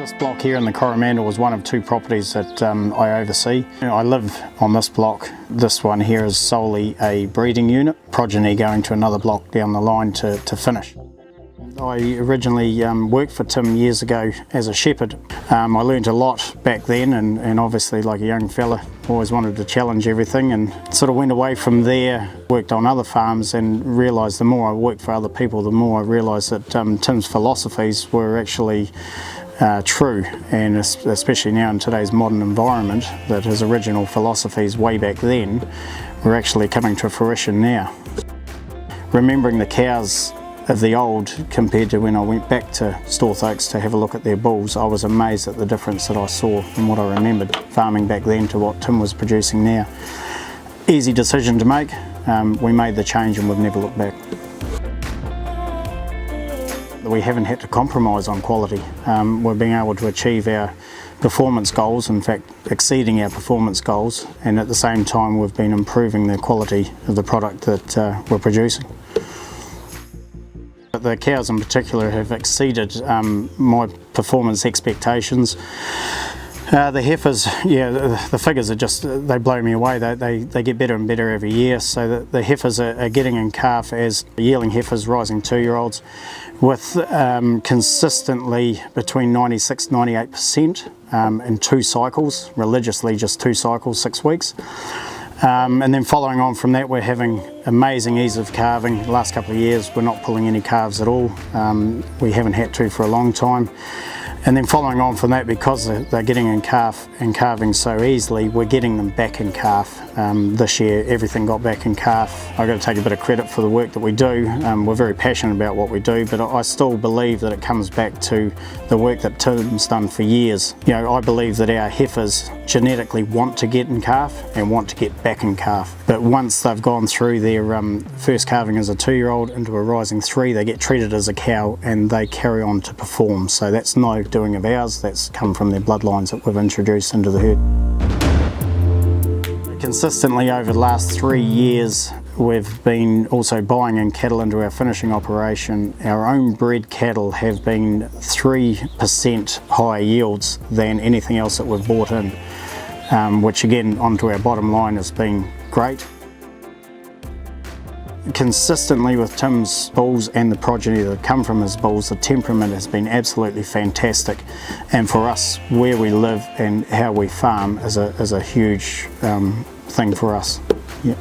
This block here in the Coromandel was one of two properties that I oversee. I live on this block. This one here is solely a breeding unit, progeny going to another block down the line to finish. I originally worked for Tim years ago as a shepherd. I learned a lot back then, and obviously, like a young fella, always wanted to challenge everything, and sort of went away from there, worked on other farms, and realised the more I worked for other people, the more I realised that Tim's philosophies were actually true, and especially now in today's modern environment, that his original philosophies way back then were actually coming to fruition now. Remembering the cows of the old compared to when I went back to Storth to have a look at their bulls, I was amazed at the difference that I saw from what I remembered farming back then to what Tim was producing now. Easy decision to make. We made the change and we've never looked back. We haven't had to compromise on quality. We're being able to achieve our performance goals, in fact exceeding our performance goals, and at the same time we've been improving the quality of the product that we're producing. The cows in particular have exceeded my performance expectations. The heifers, yeah, the figures are just, they blow me away. They get better and better every year. So the heifers are getting in calf as yearling heifers, rising 2-year-olds, with consistently between 96–98% in 2 cycles, religiously just 2 cycles, 6 weeks. And then following on from that, we're having amazing ease of calving. The last couple of years we're not pulling any calves at all. We haven't had to for a long time. And then following on from that, because they're getting in calf and calving so easily, we're getting them back in calf. This year everything got back in calf. I've got to take a bit of credit for the work that we do. We're very passionate about what we do, but I still believe that it comes back to the work that Tim's done for years. You know, I believe that our heifers genetically want to get in calf and want to get back in calf. But once they've gone through their first calving as a 2-year-old into a rising 3, they get treated as a cow and they carry on to perform. So that's no doing of ours, that's come from their bloodlines that we've introduced into the herd. Consistently over the last 3 years we've been also buying in cattle into our finishing operation. Our own bred cattle have been 3% higher yields than anything else that we've bought in, which again onto our bottom line has been great. Consistently with Tim's bulls and the progeny that have come from his bulls, the temperament has been absolutely fantastic, and for us where we live and how we farm is a huge thing for us. Yep.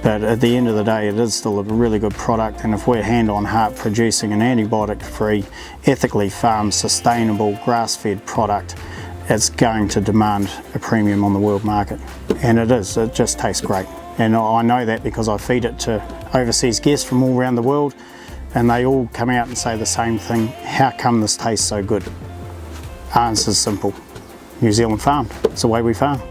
But at the end of the day it is still a really good product, and if we're hand on heart producing an antibiotic free, ethically farmed, sustainable, grass-fed product, it's going to demand a premium on the world market, and it is. It just tastes great. And I know that because I feed it to overseas guests from all around the world, and they all come out and say the same thing: how come this tastes so good? Answer's simple: New Zealand farmed. It's the way we farm.